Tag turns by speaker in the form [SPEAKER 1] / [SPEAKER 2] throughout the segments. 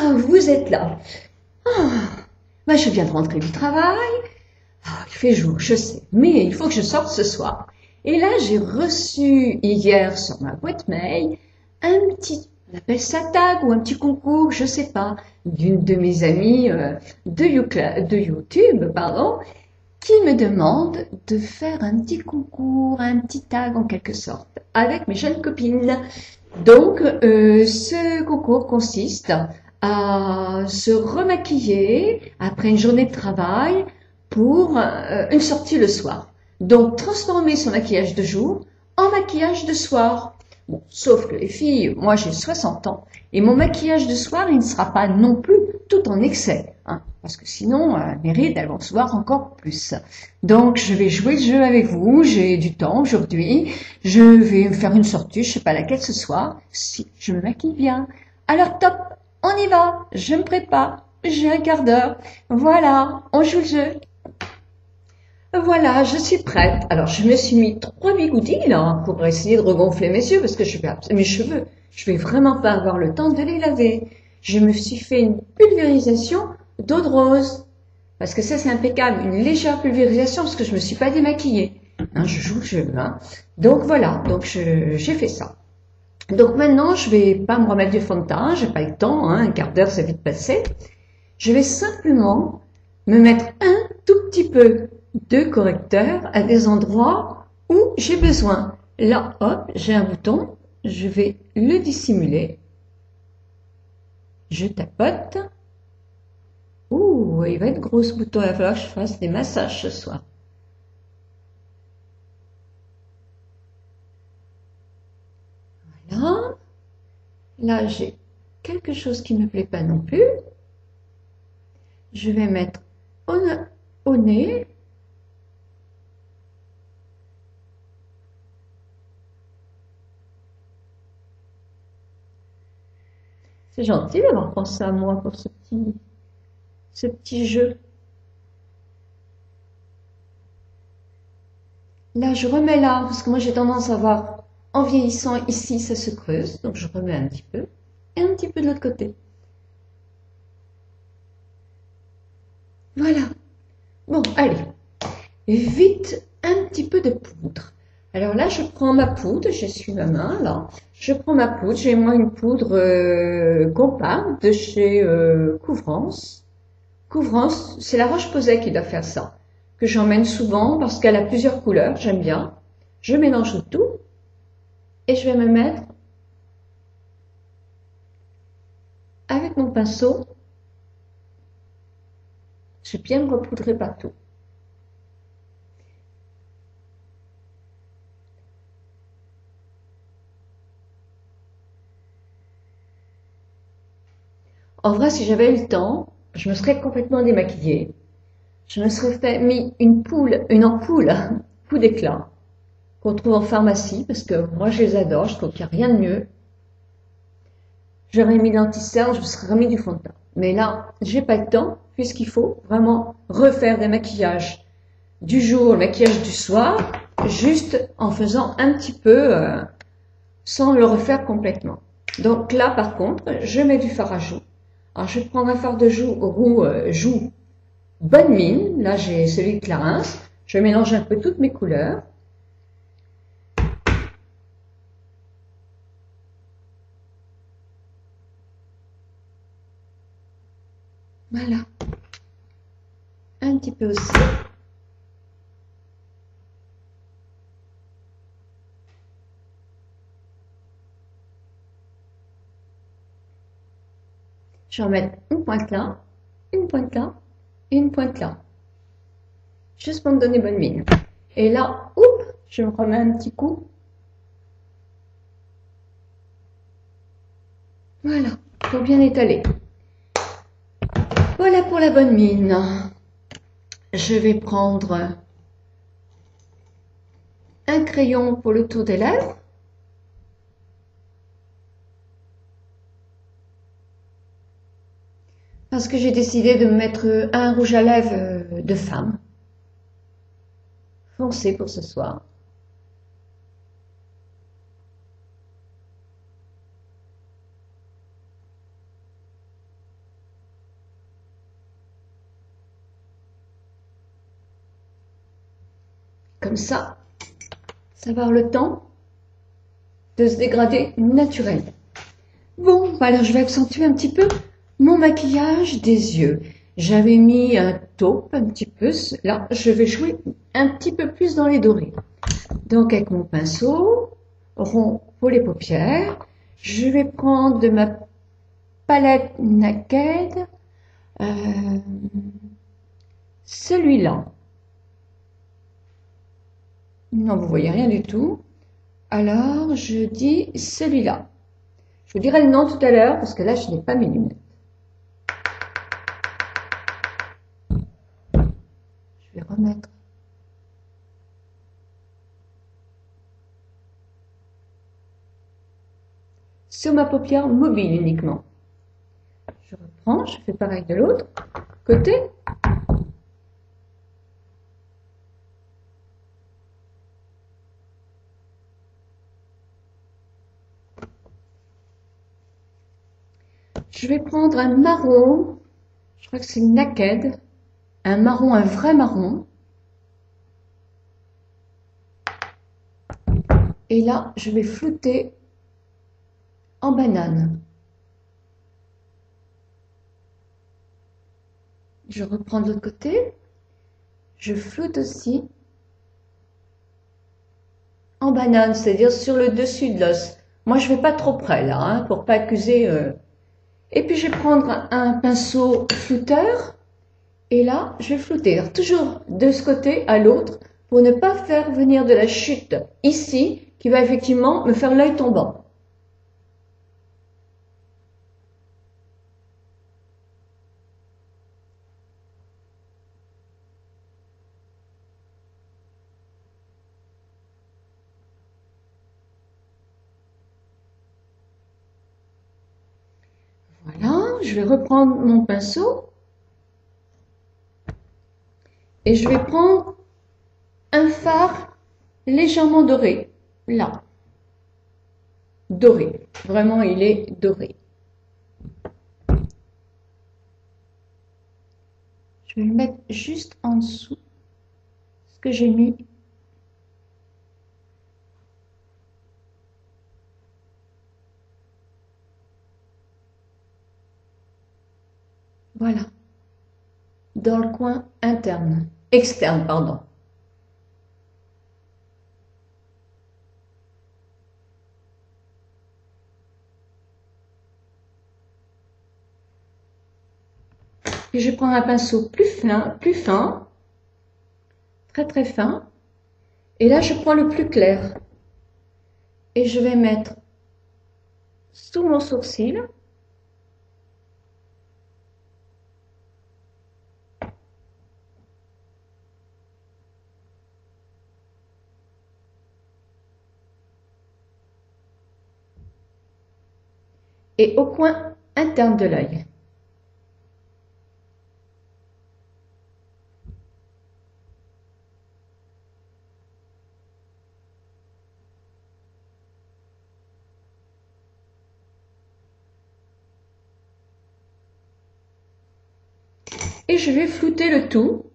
[SPEAKER 1] Ah, vous êtes là. Ah, ben je viens de rentrer du travail. Ah, il fait jour, je sais, mais il faut que je sorte ce soir. Et là, j'ai reçu hier sur ma boîte mail un petit, on appelle ça tag ou un petit concours, je sais pas, d'une de mes amies de YouTube, pardon, qui me demande de faire un petit concours, un petit tag en quelque sorte, avec mes jeunes copines. Donc, ce concours consiste à se remaquiller après une journée de travail pour une sortie le soir. Donc, transformer son maquillage de jour en maquillage de soir. Bon, sauf que les filles, moi j'ai 60 ans, et mon maquillage de soir, il ne sera pas non plus tout en excès, hein, parce que sinon, mes rides, elles vont se voir encore plus. Donc, je vais jouer le jeu avec vous, j'ai du temps aujourd'hui, je vais me faire une sortie, je sais pas laquelle ce soir, si je me maquille bien. Alors top, on y va, je me prépare, j'ai un quart d'heure, voilà, on joue le jeu. Voilà, je suis prête. Alors, je me suis mis 3 bigoudis là pour essayer de regonfler mes yeux parce que mes cheveux, je vais vraiment pas avoir le temps de les laver. Je me suis fait une pulvérisation d'eau de rose parce que ça c'est impeccable, une légère pulvérisation parce que je me suis pas démaquillée. Hein, je joue le jeu, hein. Donc voilà, donc j'ai fait ça. Donc maintenant, je vais pas me remettre du fond de teint, j'ai pas le temps, hein, un quart d'heure c'est vite passé. Je vais simplement me mettre un tout petit peu de correcteur à des endroits où j'ai besoin. Là, hop, j'ai un bouton, je vais le dissimuler. Je tapote. Ouh, il va être gros ce bouton, il va falloir que je fasse des massages ce soir. Voilà. Là, j'ai quelque chose qui ne me plaît pas non plus. Je vais mettre au nez. C'est gentil d'avoir pensé à moi pour ce petit jeu. Là, je remets là, parce que moi j'ai tendance à voir, en vieillissant ici, ça se creuse. Donc je remets un petit peu, et un petit peu de l'autre côté. Voilà. Bon, allez. Vite, un petit peu de poudre. Alors là, je prends ma poudre, j'essuie ma main, là. Je prends ma poudre, j'ai moi une poudre Compart de chez Couvrance. Couvrance, c'est la Roche-Posay qui doit faire ça, que j'emmène souvent parce qu'elle a plusieurs couleurs, j'aime bien. Je mélange le tout et je vais me mettre avec mon pinceau, je vais bien me repoudrer partout. En vrai, si j'avais eu le temps, je me serais complètement démaquillée. Je me serais mis une ampoule, coup d'éclat, qu'on trouve en pharmacie, parce que moi je les adore, je trouve qu'il n'y a rien de mieux. J'aurais mis l'anti-cerne, je me serais remis du fond de teint. Mais là, j'ai pas le temps, puisqu'il faut vraiment refaire des maquillages du jour, le maquillage du soir, juste en faisant un petit peu, sans le refaire complètement. Donc là, par contre, je mets du fard à joues. Alors, je vais prendre un fard de joue bonne mine. Là, j'ai celui de Clarins. Je mélange un peu toutes mes couleurs. Voilà. Un petit peu aussi. Je vais en mettre une pointe là, une pointe là, et une pointe là. Juste pour me donner bonne mine. Et là, oups, je me remets un petit coup. Voilà, pour bien étaler. Voilà pour la bonne mine. Je vais prendre un crayon pour le tour des lèvres. Parce que j'ai décidé de me mettre un rouge à lèvres de femme. Foncé pour ce soir. Comme ça va avoir le temps de se dégrader naturellement. Bon, alors je vais accentuer un petit peu mon maquillage des yeux. J'avais mis un taupe un petit peu. Là, je vais jouer un petit peu plus dans les dorés. Donc, avec mon pinceau rond pour les paupières, je vais prendre de ma palette Naked celui-là. Non, vous voyez rien du tout. Alors, je dis celui-là. Je vous dirai le nom tout à l'heure parce que là, je n'ai pas mes lunettes. Je vais remettre. Sur ma paupière mobile uniquement. Je reprends, je fais pareil de l'autre côté. Je vais prendre un marron, je crois que c'est Naked, un marron, un vrai marron. Et là, je vais flouter en banane. Je reprends de l'autre côté, je floute aussi en banane, c'est-à-dire sur le dessus de l'os. Moi, je vais pas trop près là, hein, pour pas accuser. Et puis, je vais prendre un pinceau flouteur. Et là, je vais flouter. Alors, toujours de ce côté à l'autre pour ne pas faire venir de la chute ici qui va effectivement me faire l'œil tombant. Voilà, je vais reprendre mon pinceau et je vais prendre un fard légèrement doré, là. Doré, vraiment il est doré. Je vais le mettre juste en dessous ce que j'ai mis. Voilà, dans le coin interne, externe, pardon. Puis je vais prendre un pinceau plus fin, très très fin. Et là, je prends le plus clair. Et je vais mettre sous mon sourcil. Et au coin interne de l'œil. Et je vais flouter le tout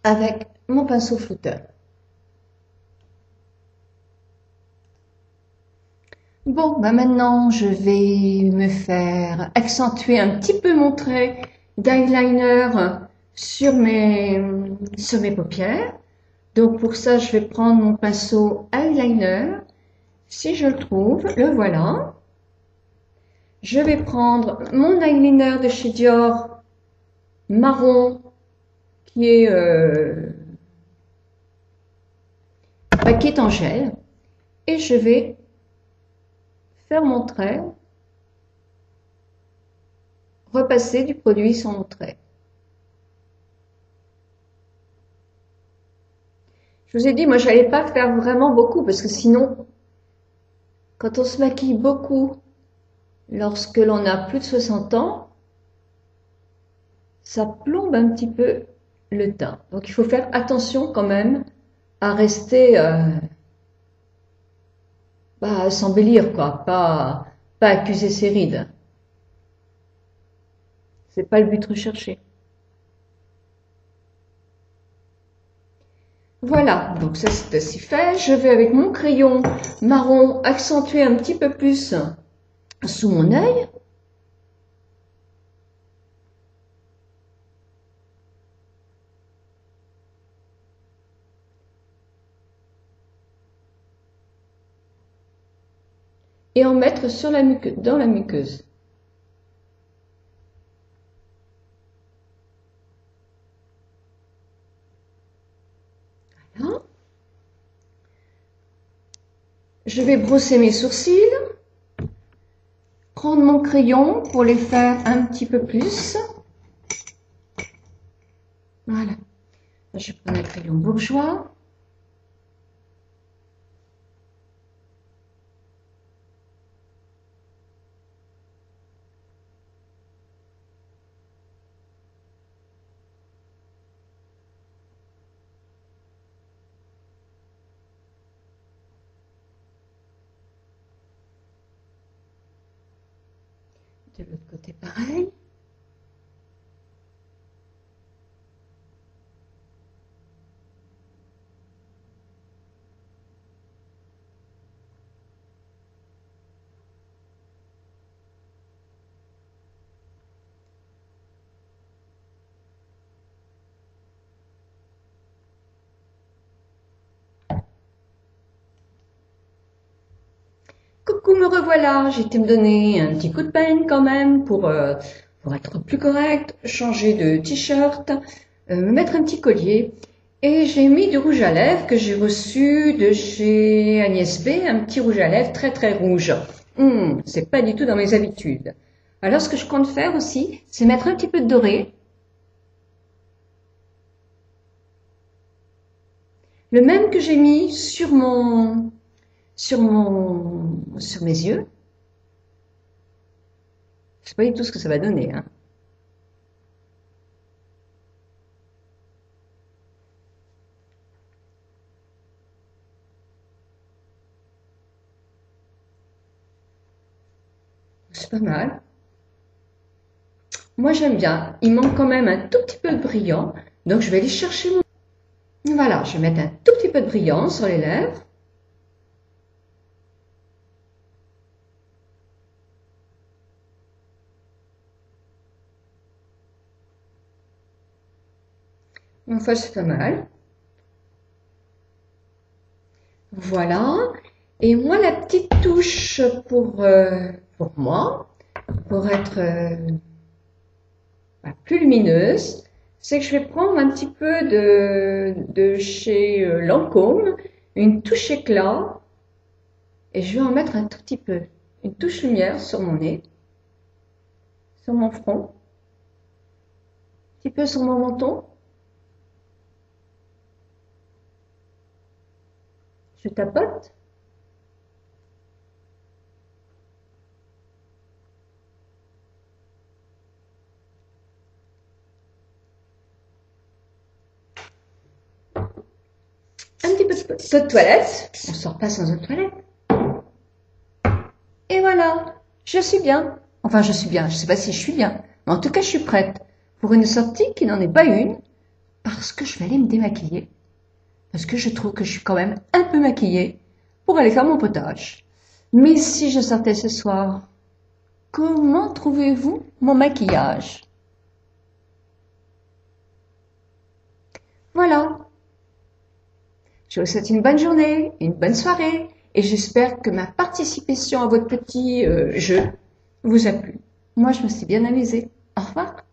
[SPEAKER 1] avec mon pinceau flouteur. Bon, bah maintenant, je vais me faire accentuer un petit peu mon trait d'eyeliner sur mes paupières. Donc pour ça, je vais prendre mon pinceau eyeliner. Si je le trouve, le voilà. Je vais prendre mon eyeliner de chez Dior marron qui est en gel et je vais faire mon trait, repasser du produit sur mon trait. Je vous ai dit, moi j'allais pas faire vraiment beaucoup parce que sinon, quand on se maquille beaucoup lorsque l'on a plus de 60 ans, ça plombe un petit peu le teint. Donc il faut faire attention quand même à rester, à s'embellir quoi, pas accuser ses rides. C'est pas le but recherché. Voilà, donc ça c'est ainsi fait. Je vais avec mon crayon marron accentuer un petit peu plus sous mon œil. Et en mettre sur la muqueuse, dans la muqueuse. Voilà. Je vais brosser mes sourcils, prendre mon crayon pour les faire un petit peu plus. Voilà. Je prends un crayon bourgeois. De l'autre côté, pareil. Coucou, me revoilà. J'ai été me donner un petit coup de peine quand même pour être plus correct, changer de t-shirt, me mettre un petit collier. Et j'ai mis du rouge à lèvres que j'ai reçu de chez Agnès B, un petit rouge à lèvres très très rouge. C'est pas du tout dans mes habitudes. Alors ce que je compte faire aussi, c'est mettre un petit peu de doré. Le même que j'ai mis sur mes yeux. Je sais pas du tout ce que ça va donner, hein. C'est pas mal. Moi, j'aime bien. Il manque quand même un tout petit peu de brillant. Donc, je vais aller chercher mon... Voilà, je vais mettre un tout petit peu de brillant sur les lèvres. Enfin, c'est pas mal. Voilà. Et moi, la petite touche pour moi, pour être plus lumineuse, c'est que je vais prendre un petit peu de chez Lancôme, une touche éclat, et je vais en mettre un tout petit peu, une touche lumière sur mon nez, sur mon front, un petit peu sur mon menton. Je tapote. Un petit peu de toilette. On sort pas sans eau de toilette. Et voilà, je suis bien. Enfin, je suis bien. Je sais pas si je suis bien. Mais en tout cas, je suis prête pour une sortie qui n'en est pas une. Parce que je vais aller me démaquiller. Parce que je trouve que je suis quand même un peu maquillée pour aller faire mon potage. Mais si je sortais ce soir, comment trouvez-vous mon maquillage? Voilà. Je vous souhaite une bonne journée, une bonne soirée, et j'espère que ma participation à votre petit jeu vous a plu. Moi, je me suis bien amusée. Au revoir.